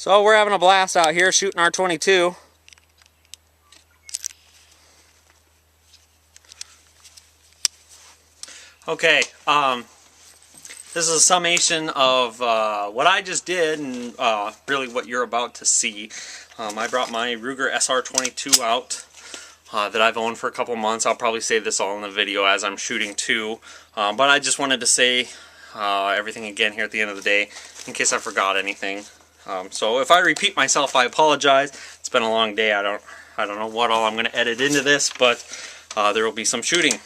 So we're having a blast out here shooting our 22. Okay, this is a summation of what I just did and really what you're about to see. I brought my Ruger SR22 out that I've owned for a couple months. I'll probably say this all in the video as I'm shooting too. But I just wanted to say everything again here at the end of the day in case I forgot anything. So if I repeat myself, I apologize. It's been a long day. I don't know what all I'm going to edit into this, but there will be some shooting.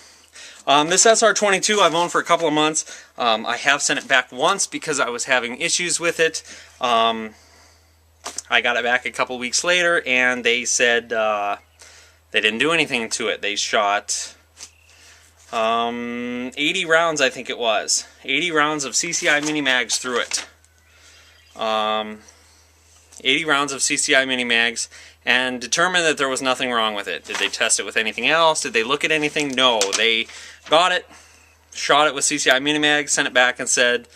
This SR22 I've owned for a couple of months. I have sent it back once because I was having issues with it. I got it back a couple weeks later and they said they didn't do anything to it. They shot 80 rounds, I think it was. 80 rounds of CCI mini mags through it. 80 rounds of CCI mini mags, and determined that there was nothing wrong with it. Did they test it with anything else? Did they look at anything? No. They got it, shot it with CCI mini mags, sent it back and said,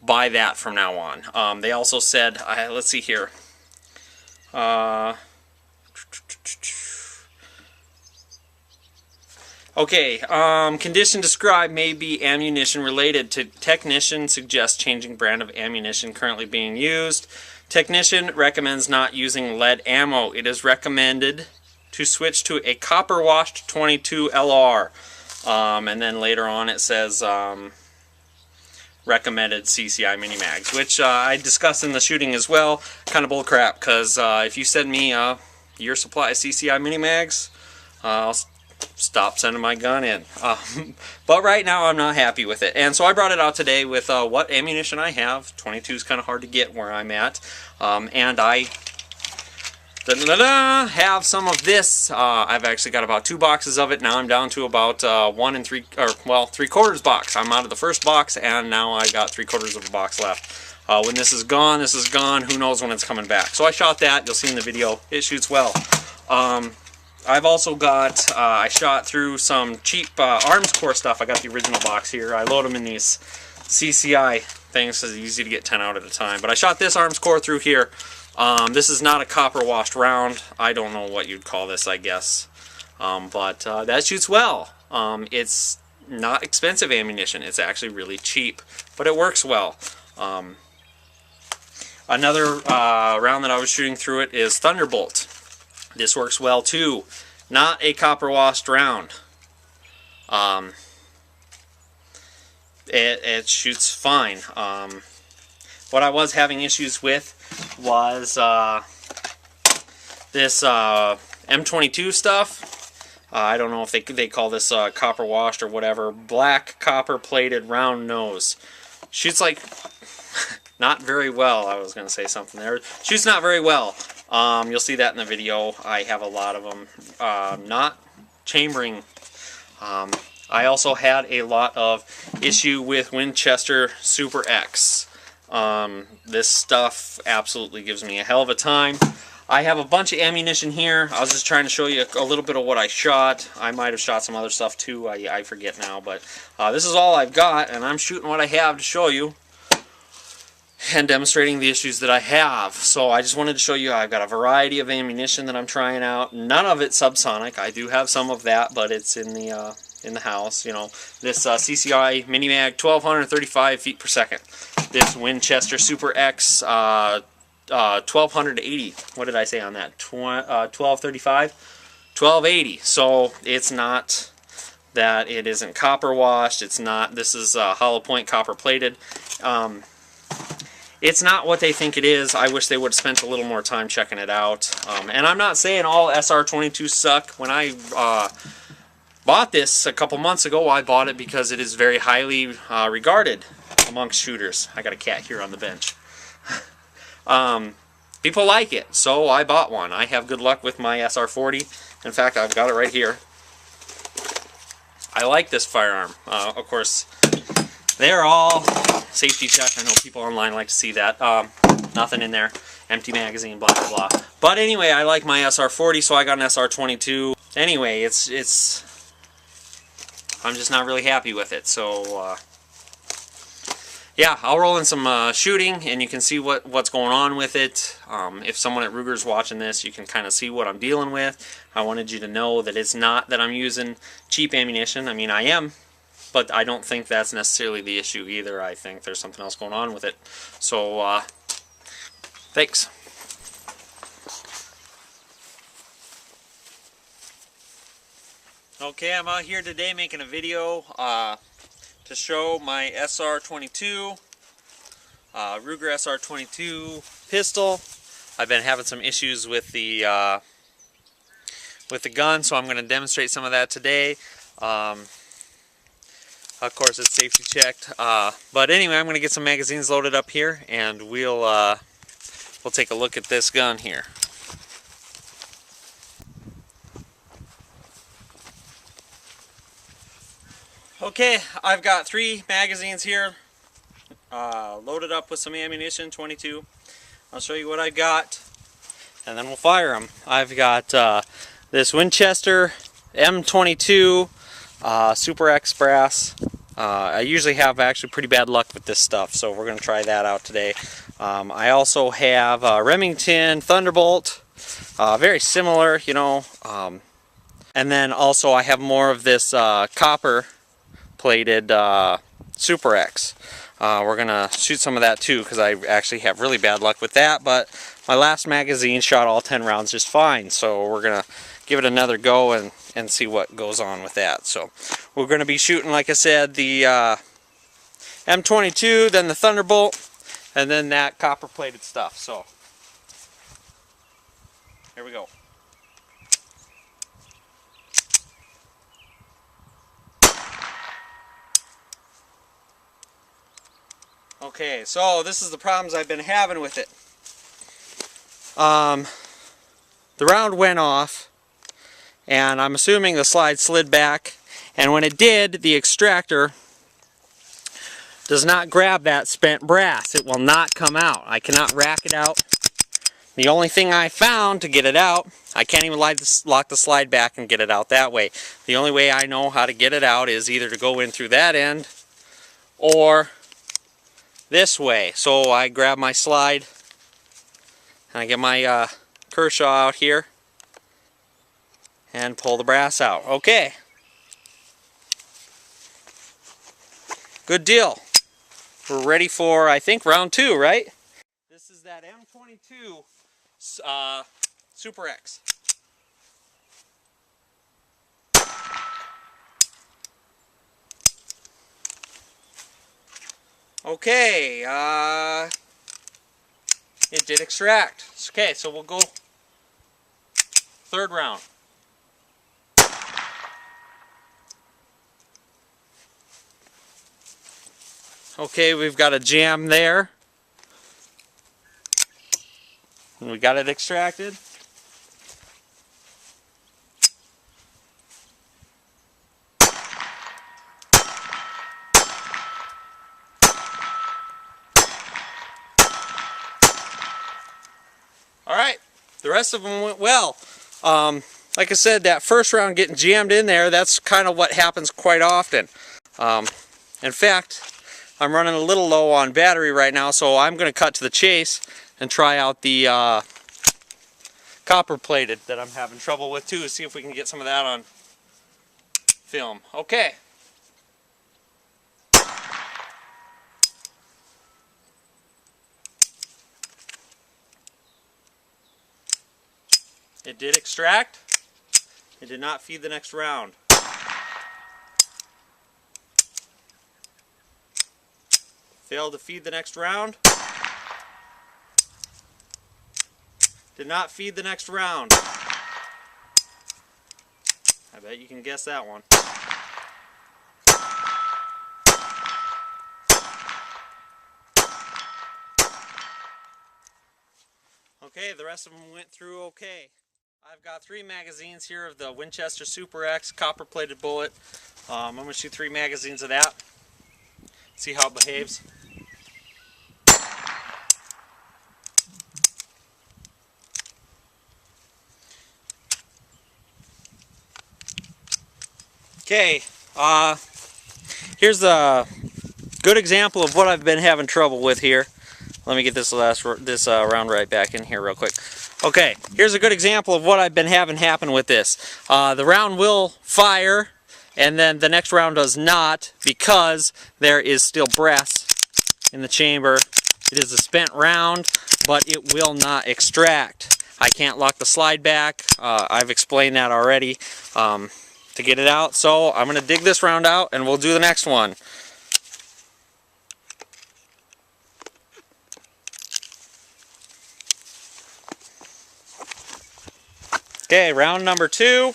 buy that from now on. They also said, let's see here. Okay, condition described may be ammunition related to technician suggests changing brand of ammunition currently being used. Technician recommends not using lead ammo. It is recommended to switch to a copper washed 22 LR. And then later on it says recommended CCI mini mags, which I discussed in the shooting as well. Kind of bullcrap, because if you send me your supply of CCI mini mags, I'll stop sending my gun in. But right now I'm not happy with it, and so I brought it out today with what ammunition I have. 22 is kind of hard to get where I'm at, and I have some of this. I've actually got about 2 boxes of it. Now I'm down to about 1 3/4 box. I'm out of the first box, and now I got 3/4 of a box left. When this is gone, this is gone. Who knows when it's coming back? So I shot that. You'll see in the video. It shoots well. I've also got, I shot through some cheap arms core stuff. I got the original box here. I load them in these CCI things so it's easy to get 10 out at a time. But I shot this arms core through here. This is not a copper washed round. I don't know what you'd call this, I guess. But that shoots well. It's not expensive ammunition. It's actually really cheap, but it works well. Another round that I was shooting through it is Thunderbolt. This works well too. Not a copper washed round. It shoots fine. What I was having issues with was this M22 stuff. I don't know if they call this copper washed or whatever. Black copper plated round nose. Shoots like not very well. I was going to say something there. Shoots not very well. You'll see that in the video. I have a lot of them not chambering. I also had a lot of issue with Winchester Super X. This stuff absolutely gives me a hell of a time. I have a bunch of ammunition here. I was just trying to show you a little bit of what I shot. I might have shot some other stuff too. I forget now, but this is all I've got, and I'm shooting what I have to show you and demonstrating the issues that I have. So I just wanted to show you I've got a variety of ammunition that I'm trying out. None of it subsonic. I do have some of that, but it's in the house. You know, this CCI Mini Mag 1235 feet per second. This Winchester Super X 1280. What did I say on that? 1235, 1280. So it's not that it isn't copper washed. It's not. This is hollow point copper plated. It's not what they think it is. I wish they would have spent a little more time checking it out. And I'm not saying all SR22s suck. When I bought this a couple months ago, I bought it because it is very highly regarded amongst shooters. I got a cat here on the bench. People like it, so I bought one. I have good luck with my SR40. In fact, I've got it right here. I like this firearm. Of course, they're all safety check. I know people online like to see that. Nothing in there. Empty magazine, blah, blah, blah. But anyway, I like my SR40, so I got an SR22. Anyway, I'm just not really happy with it. So, yeah, I'll roll in some shooting, and you can see what's going on with it. If someone at Ruger's watching this, you can kind of see what I'm dealing with. I wanted you to know that it's not that I'm using cheap ammunition. I mean, I am, but I don't think that's necessarily the issue either. I think there's something else going on with it. So, thanks. Okay, I'm out here today making a video to show my SR22, Ruger SR22 pistol. I've been having some issues with the gun, so I'm going to demonstrate some of that today. Of course, it's safety checked. But anyway, I'm going to get some magazines loaded up here, and we'll take a look at this gun here. Okay, I've got 3 magazines here, loaded up with some ammunition, 22. I'll show you what I've got, and then we'll fire them. I've got this Winchester M22 Super X brass. I usually have actually pretty bad luck with this stuff, so we're going to try that out today. I also have Remington Thunderbolt, very similar, you know, and then also I have more of this copper plated Super X. We're gonna shoot some of that too, because I actually have really bad luck with that, but my last magazine shot all 10 rounds just fine, so we're gonna give it another go and see what goes on with that. So we're gonna be shooting, like I said, the M22, then the Thunderbolt, and then that copper plated stuff. So here we go. Okay, so this is the problems I've been having with it. The round went off, and I'm assuming the slide slid back, and when it did, the extractor does not grab that spent brass. It will not come out. I cannot rack it out. The only thing I found to get it out, I can't even lock the slide back and get it out that way. The only way I know how to get it out is either to go in through that end or this way. So I grab my slide and I get my Kershaw out here and pull the brass out. Okay. Good deal. We're ready for, I think, round 2, right? This is that M22 Super X. Okay, it did extract. Okay, so we'll go 3rd round. Okay, we've got a jam there. And we got it extracted. Alright, the rest of them went well. Like I said, that first round getting jammed in there, that's kind of what happens quite often. In fact, I'm running a little low on battery right now, so I'm going to cut to the chase and try out the copper plated that I'm having trouble with too, see if we can get some of that on film. Okay. It did extract. It did not feed the next round. Failed to feed the next round. Did not feed the next round. I bet you can guess that one. Okay, the rest of them went through okay. I've got 3 magazines here of the Winchester Super X copper plated bullet. I'm going to shoot 3 magazines of that. See how it behaves. Okay, here's a good example of what I've been having trouble with here. Let me get this round right back in here real quick. Okay, here's a good example of what I've been having happen with this. The round will fire, and then the next round does not, because there is still brass in the chamber. It is a spent round, but it will not extract. I can't lock the slide back. I've explained that already to get it out. So I'm going to dig this round out, and we'll do the next one. Okay, round number 2.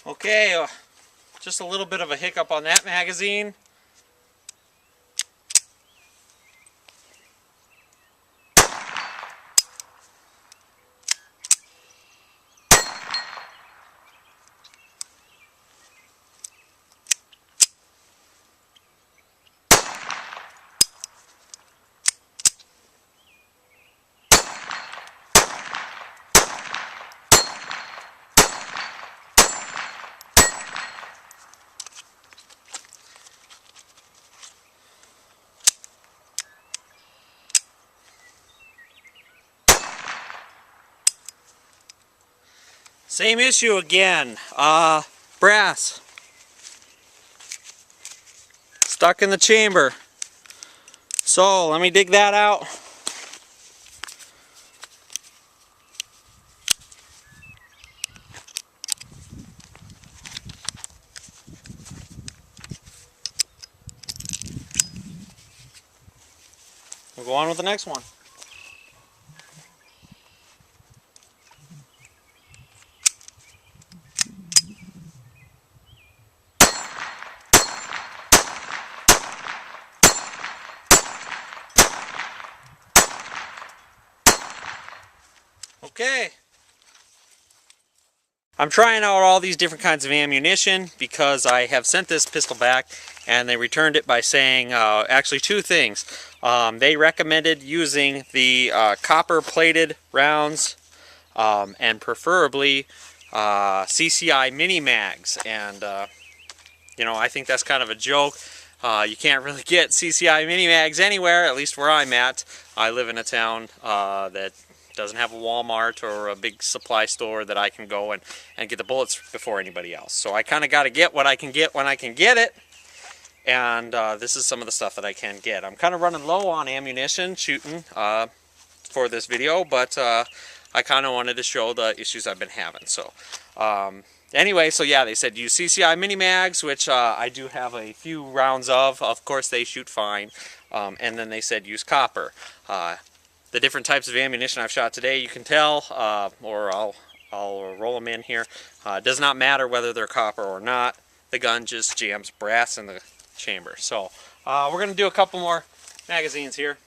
Okay, just a little bit of a hiccup on that magazine. Same issue again. Brass stuck in the chamber. So let me dig that out. We'll go on with the next one. Okay. I'm trying out all these different kinds of ammunition because I have sent this pistol back and they returned it by saying actually 2 things. They recommended using the copper plated rounds and preferably CCI mini mags, and you know, I think that's kind of a joke. You can't really get CCI mini mags anywhere, at least where I'm at. I live in a town that doesn't have a Walmart or a big supply store that I can go and get the bullets before anybody else. So I kind of got to get what I can get when I can get it. And this is some of the stuff that I can get. I'm kind of running low on ammunition shooting for this video, but I kind of wanted to show the issues I've been having. So anyway, so yeah, they said use CCI mini mags, which I do have a few rounds of. Of course, they shoot fine. And then they said use copper. The different types of ammunition I've shot today, you can tell, or I'll roll them in here. It does not matter whether they're copper or not. The gun just jams brass in the chamber. So we're going to do a couple more magazines here.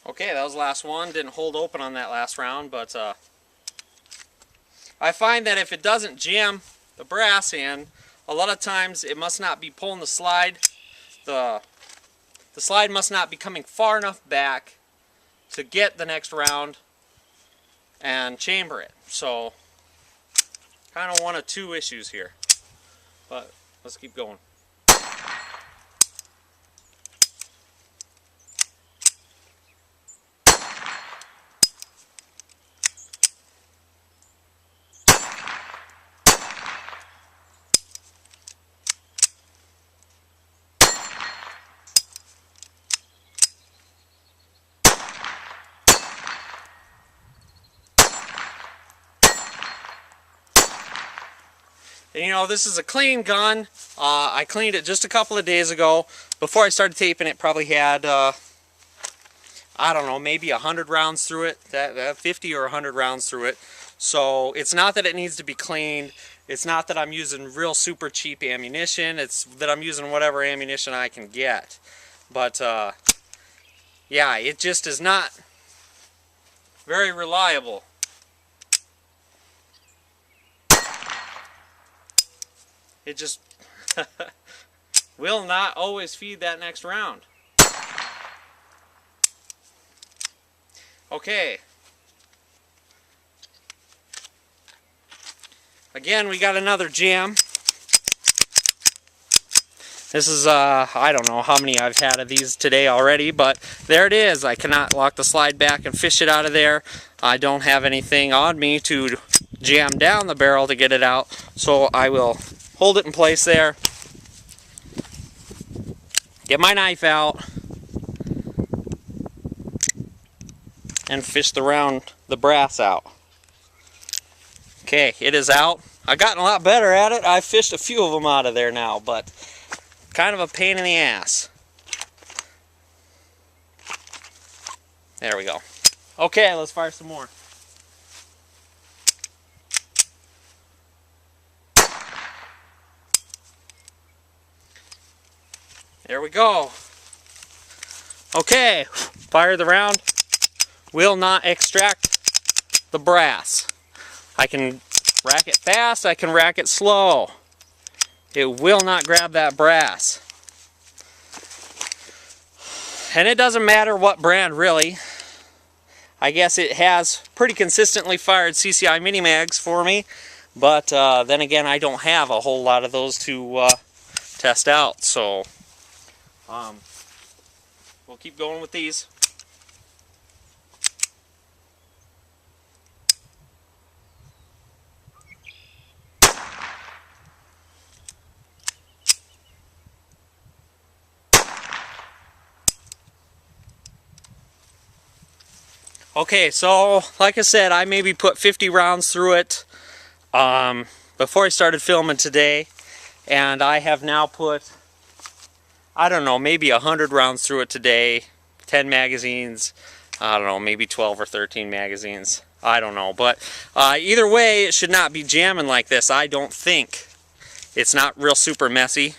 Okay, that was the last one. Didn't hold open on that last round, but I find that if it doesn't jam the brass in, a lot of times it must not be pulling the slide. The slide must not be coming far enough back to get the next round and chamber it. So, kind of one of 2 issues here. But let's keep going. And you know, this is a clean gun. I cleaned it just a couple of days ago. Before I started taping it, probably had, I don't know, maybe 100 rounds through it, 50 or 100 rounds through it. So it's not that it needs to be cleaned. It's not that I'm using real super cheap ammunition. It's that I'm using whatever ammunition I can get. But yeah, it just is not very reliable. It just will not always feed that next round. Okay. Again, we got another jam. This is, I don't know how many I've had of these today already, but there it is. I cannot lock the slide back and fish it out of there. I don't have anything on me to jam down the barrel to get it out, so I will hold it in place there. Get my knife out and fish the brass out. Okay, it is out. I've gotten a lot better at it. I've fished a few of them out of there now, but kind of a pain in the ass. There we go. Okay, let's fire some more. There we go. Okay, fire the round. Will not extract the brass. I can rack it fast, I can rack it slow. It will not grab that brass. And it doesn't matter what brand really. I guess it has pretty consistently fired CCI mini mags for me, but then again, I don't have a whole lot of those to test out, so we'll keep going with these. Okay, so like I said, I maybe put 50 rounds through it before I started filming today, and I have now put, I don't know, maybe 100 rounds through it today, 10 magazines, I don't know, maybe 12 or 13 magazines, I don't know, but either way, it should not be jamming like this, I don't think. It's not real super messy.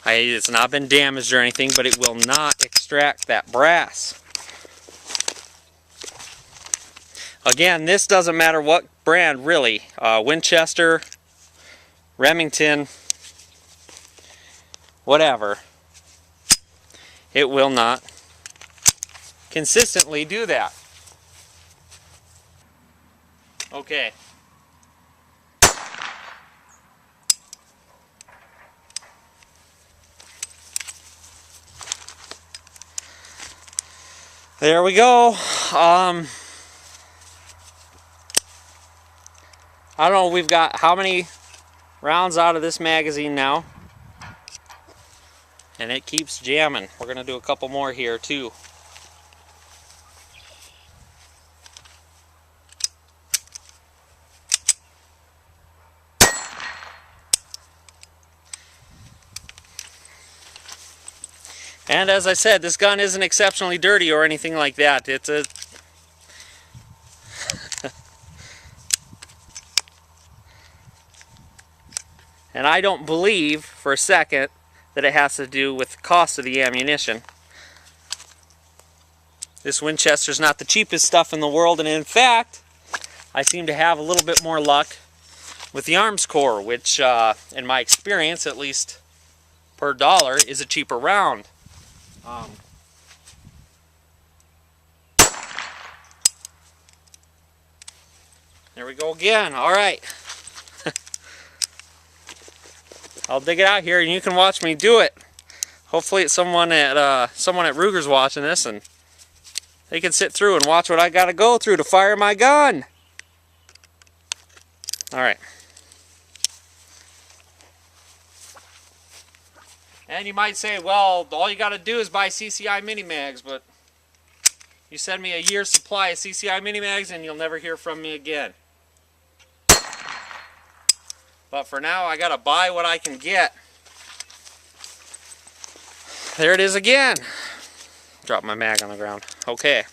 It's not been damaged or anything, but it will not extract that brass. Again, this doesn't matter what brand really, Winchester, Remington, whatever, it will not consistently do that. Okay. There we go. I don't know, we've got how many rounds out of this magazine now, and it keeps jamming. We're going to do a couple more here too. And as I said, this gun isn't exceptionally dirty or anything like that. It's a and I don't believe for a second that it has to do with the cost of the ammunition. This Winchester's not the cheapest stuff in the world, and in fact, I seem to have a little bit more luck with the Arms Corps, which, in my experience, at least per dollar, is a cheaper round. There we go again. All right. I'll dig it out here and you can watch me do it. Hopefully it's someone at Ruger's watching this and they can sit through and watch what I gotta go through to fire my gun. Alright. And you might say, well, all you gotta do is buy CCI mini mags, but you send me a year's supply of CCI mini mags and you'll never hear from me again. But for now, I gotta buy what I can get. There it is again. Drop my mag on the ground. Okay.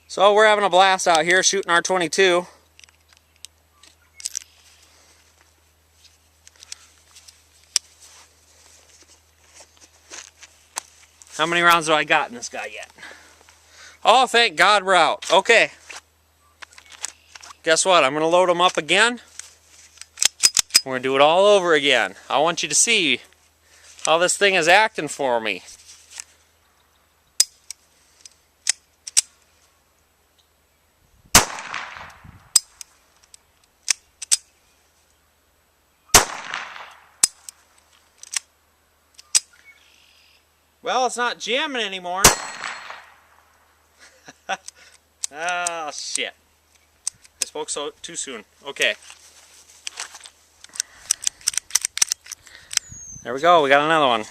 So we're having a blast out here shooting our 22. How many rounds do I got in this guy yet? Oh, thank God we're out. Okay. Guess what? I'm going to load them up again. We're going to do it all over again. I want you to see how this thing is acting for me. Well, it's not jamming anymore. Oh, shit. I spoke too soon. Okay. There we go. We got another one.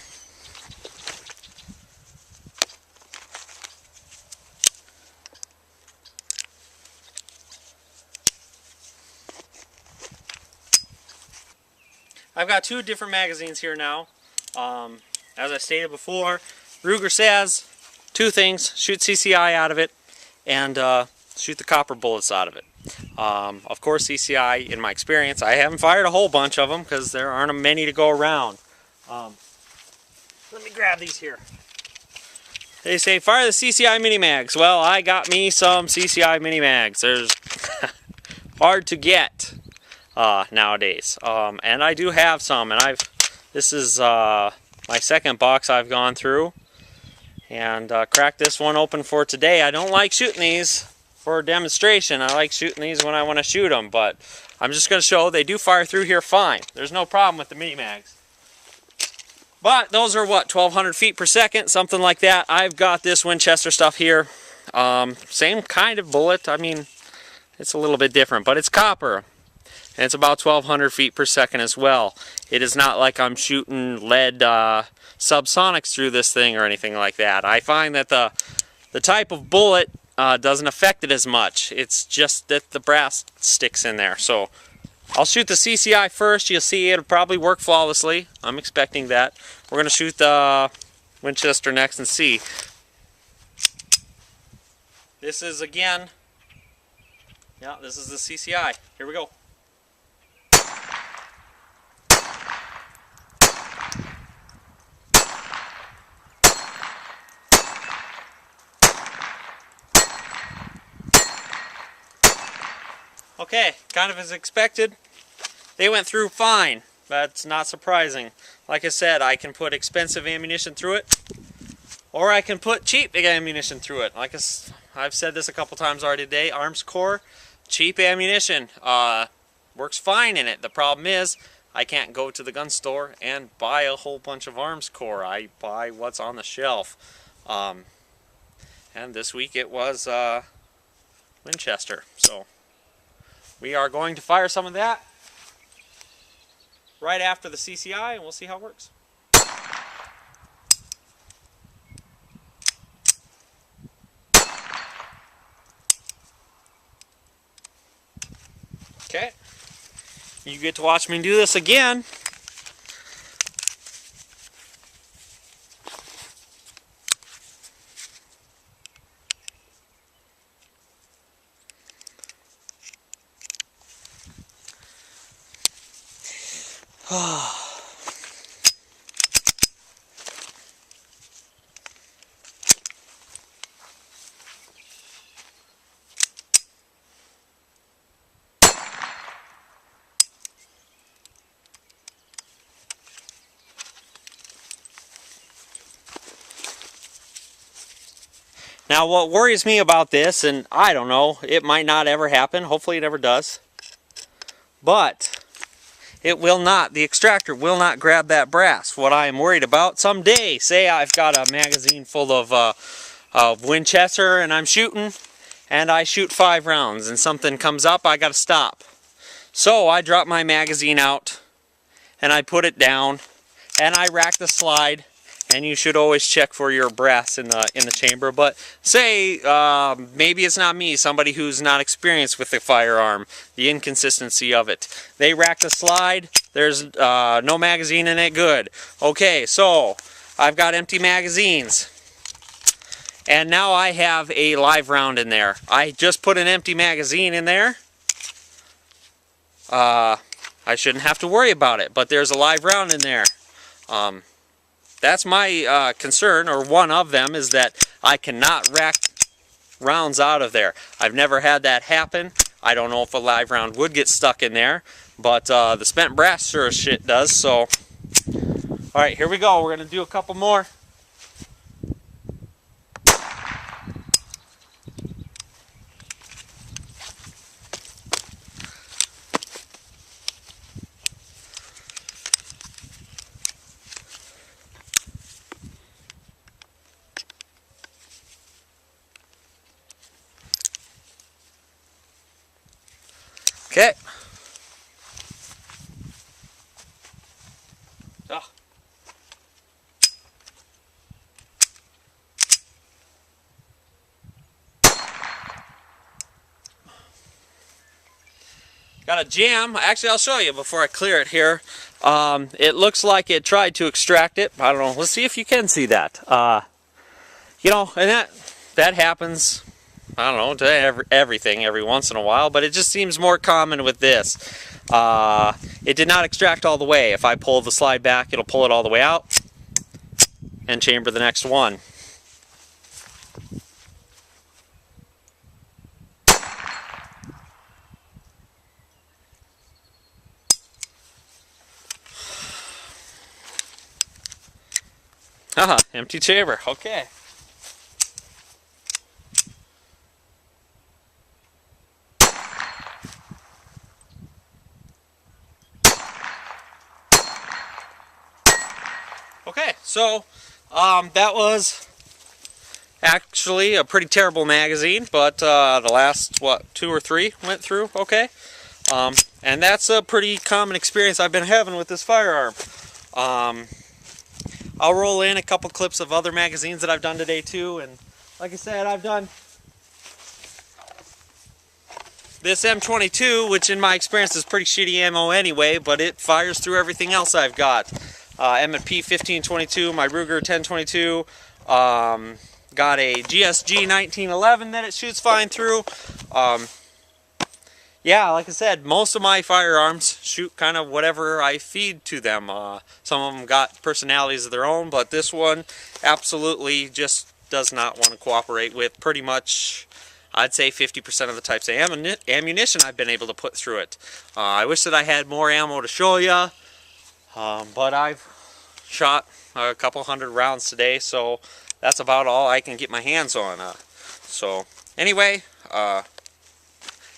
I've got two different magazines here now. As I stated before, Ruger says two things: shoot CCI out of it and shoot the copper bullets out of it. Of course, CCI, in my experience, I haven't fired a whole bunch of them because there aren't many to go around. Let me grab these here. They say fire the CCI mini mags. Well, I got me some CCI mini mags. There's hard to get nowadays, and I do have some, and this is my second box I've gone through, and cracked this one open for today. I don't like shooting these for a demonstration. I like shooting these when I want to shoot them, but I'm just going to show they do fire through here fine. There's no problem with the mini mags. But those are what, 1,200 feet per second, something like that. I've got this Winchester stuff here. Same kind of bullet. I mean, it's a little bit different, but it's copper. And it's about 1,200 feet per second as well. It is not like I'm shooting lead subsonics through this thing or anything like that. I find that the type of bullet doesn't affect it as much. It's just that the brass sticks in there. So I'll shoot the CCI first. You'll see it'll probably work flawlessly. I'm expecting that. We're going to shoot the Winchester next and see. This is again, yeah, this is the CCI. Here we go. Okay, kind of as expected. They went through fine. That's not surprising. Like I said, I can put expensive ammunition through it, or I can put cheap ammunition through it. Like I've said this a couple times already today, Arms Core, cheap ammunition, works fine in it. The problem is, I can't go to the gun store and buy a whole bunch of Arms Core. I buy what's on the shelf. And this week it was Winchester. So we are going to fire some of that right after the CCI, and we'll see how it works. Okay, you get to watch me do this again. Now what worries me about this, and I don't know, it might not ever happen, hopefully it never does, but it will not, the extractor will not grab that brass. What I am worried about someday, say I've got a magazine full of Winchester and I'm shooting, and I shoot 5 rounds and something comes up, I gotta stop. So I drop my magazine out and I put it down and I rack the slide and you should always check for your brass in the chamber. But say maybe it's not me, somebody who's not experienced with the firearm, the inconsistency of it. They racked a slide, there's no magazine in it, good. Okay, so I've got empty magazines, and now I have a live round in there. I just put an empty magazine in there. I shouldn't have to worry about it, but there's a live round in there. That's my concern, or one of them, is that I cannot rack rounds out of there. I've never had that happen. I don't know if a live round would get stuck in there, but the spent brass sure as shit does. So, alright, here we go. We're going to do a couple more. Okay. Oh. Got a jam. Actually, I'll show you before I clear it here. It looks like it tried to extract it. I don't know. Let's see if you can see that. You know, and that happens. I don't know, to everything every once in a while, but it just seems more common with this. It did not extract all the way. If I pull the slide back, it'll pull it all the way out and chamber the next one. Haha, empty chamber, okay. Okay, so that was actually a pretty terrible magazine, but the last, what, 2 or 3 went through okay. And that's a pretty common experience I've been having with this firearm. I'll roll in a couple clips of other magazines that I've done today too, and like I said, I've done this M22, which in my experience is pretty shitty ammo anyway, but it fires through everything else I've got. M&P 1522, my Ruger 1022, got a GSG 1911 that it shoots fine through. Yeah, like I said, most of my firearms shoot kind of whatever I feed to them. Some of them got personalities of their own, but this one absolutely just does not want to cooperate with pretty much, I'd say 50% of the types of ammunition I've been able to put through it. I wish that I had more ammo to show you. But I've shot a couple hundred rounds today, so that's about all I can get my hands on. So anyway,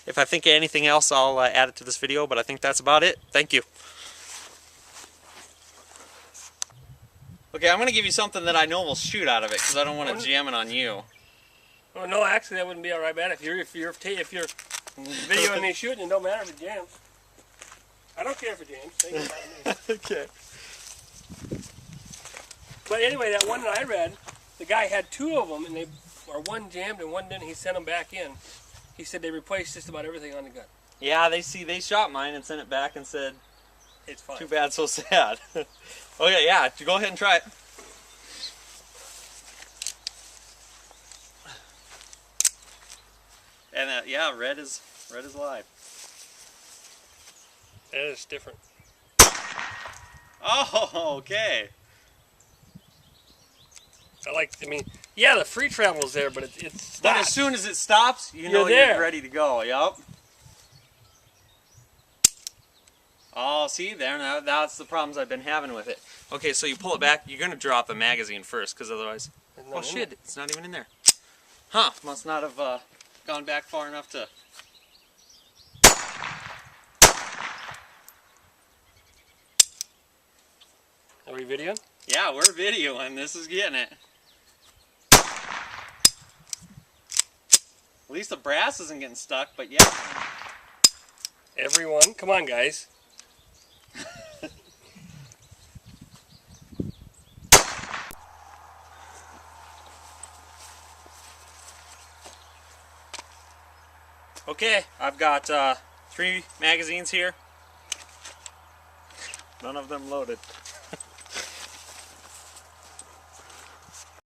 if I think of anything else, I'll add it to this video, but I think that's about it. Thank you. Okay, I'm going to give you something that I know will shoot out of it, because I don't want to jam it on you. Oh no, actually that wouldn't be alright, man. If you're videoing me shooting, it don't matter if it jams. I don't care if it jams. Think about me. Okay. But anyway, that one that I read, the guy had 2 of them, and one jammed and one didn't. He sent them back in. He said they replaced just about everything on the gun. Yeah, they shot mine and sent it back and said, it's fine. Too bad, so sad. Okay, yeah, go ahead and try it. And yeah, red is live. That is different. Oh, okay. I mean, yeah, the free travel's there, but it's But as soon as it stops, you know you're ready to go. Yup. Oh, see, that's the problems I've been having with it. Okay, so you pull it back. You're gonna drop the magazine first, because otherwise, oh shit, it's not even in there. Huh? Must not have gone back far enough to. Are we videoing? Yeah, we're videoing. This is getting it. At least the brass isn't getting stuck, but yeah. Everyone, come on, guys. Okay, I've got 3 magazines here. None of them loaded.